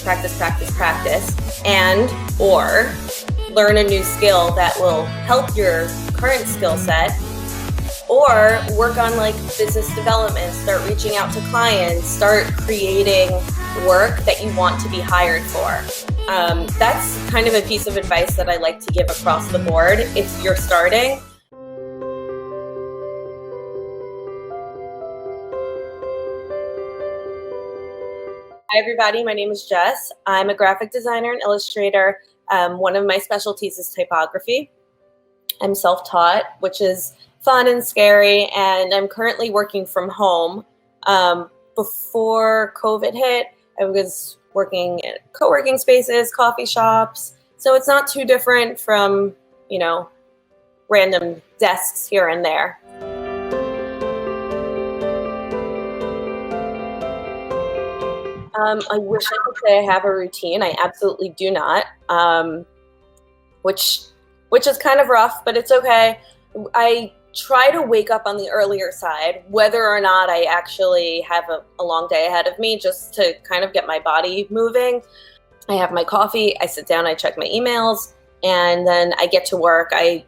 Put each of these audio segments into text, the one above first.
practice, practice, practice, and or learn a new skill that will help your current skill set, or work on like business development, start reaching out to clients, start creating work that you want to be hired for. That's kind of a piece of advice that I like to give across the board if you're starting. Hi everybody, my name is Jess. I'm a graphic designer and illustrator. One of my specialties is typography. I'm self-taught, which is fun and scary, and I'm currently working from home. Before COVID hit, I was working at co-working spaces, coffee shops, so it's not too different from, random desks here and there. I wish I could say I have a routine. I absolutely do not, which is kind of rough, but it's okay. I try to wake up on the earlier side, whether or not I actually have a long day ahead of me, just to kind of get my body moving. I have my coffee, I sit down, I check my emails, and then I get to work. I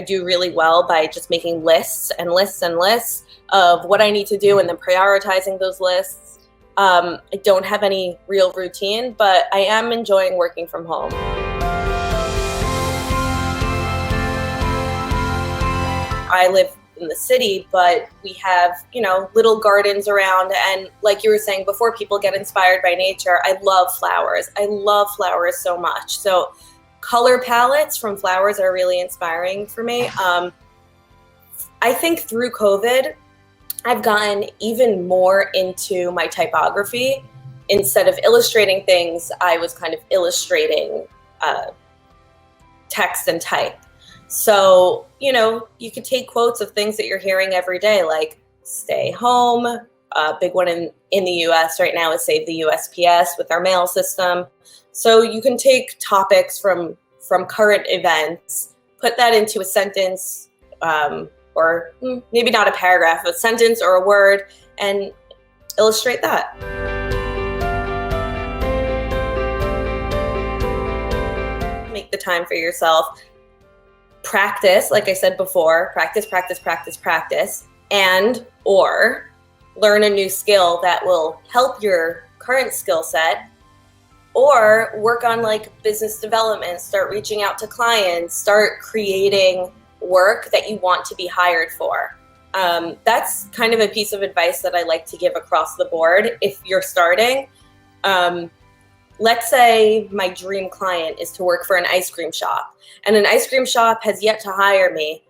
do really well by just making lists and lists and lists of what I need to do and then prioritizing those lists. I don't have any real routine, but I am enjoying working from home. I live in the city, but we have, little gardens around. And like you were saying before, people get inspired by nature. I love flowers. I love flowers so much. So color palettes from flowers are really inspiring for me. I think through COVID, I've gotten even more into my typography. Instead of illustrating things, I was kind of illustrating text and type. So, you could take quotes of things that you're hearing every day, like stay home. A big one in the US right now is save the USPS with our mail system. So you can take topics from current events, put that into a sentence, or maybe not a paragraph, a sentence or a word, and illustrate that. Make the time for yourself. Practice, like I said before, practice, practice, practice, practice, and or learn a new skill that will help your current skill set, or work on like business development, start reaching out to clients, start creating work that you want to be hired for. That's kind of a piece of advice that I like to give across the board if you're starting. Let's say my dream client is to work for an ice cream shop, and an ice cream shop has yet to hire me.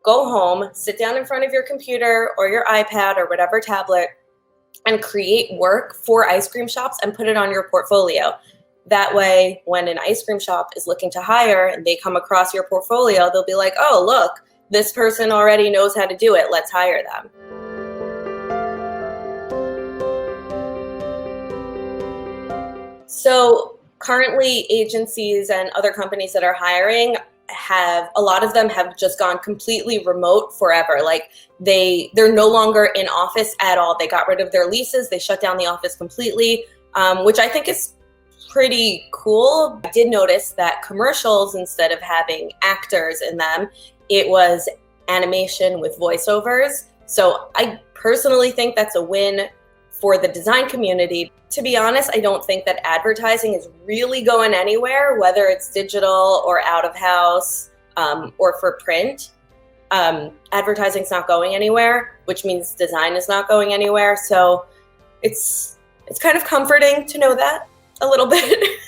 Go home, sit down in front of your computer or your iPad or whatever tablet, and create work for ice cream shops and put it on your portfolio. That way, when an ice cream shop is looking to hire and they come across your portfolio, they'll be like, oh, look, this person already knows how to do it. Let's hire them. So currently, agencies and other companies that are hiring a lot of them have just gone completely remote forever. Like they're no longer in office at all. They got rid of their leases. They shut down the office completely, which I think is pretty cool. I did notice that commercials, instead of having actors in them, it was animation with voiceovers. So I personally think that's a win for the design community. To be honest, I don't think that advertising is really going anywhere, whether it's digital or out of house or for print. Advertising's not going anywhere, which means design is not going anywhere. So it's kind of comforting to know that a little bit.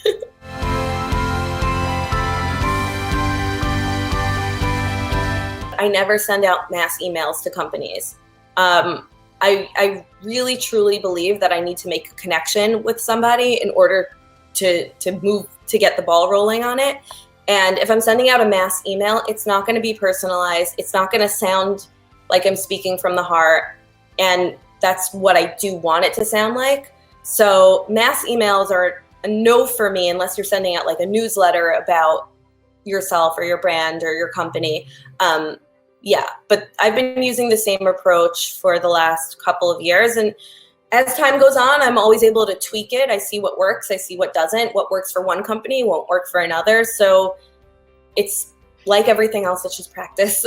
I never send out mass emails to companies. I really truly believe that I need to make a connection with somebody in order to get the ball rolling on it. And if I'm sending out a mass email, it's not going to be personalized. It's not going to sound like I'm speaking from the heart. And that's what I do want it to sound like. So mass emails are a no for me unless you're sending out like a newsletter about yourself or your brand or your company. Yeah, but I've been using the same approach for the last couple of years, and as time goes on, I'm always able to tweak it. I see what works. I see what doesn't. What works for one company won't work for another. So it's like everything else, it's just practice.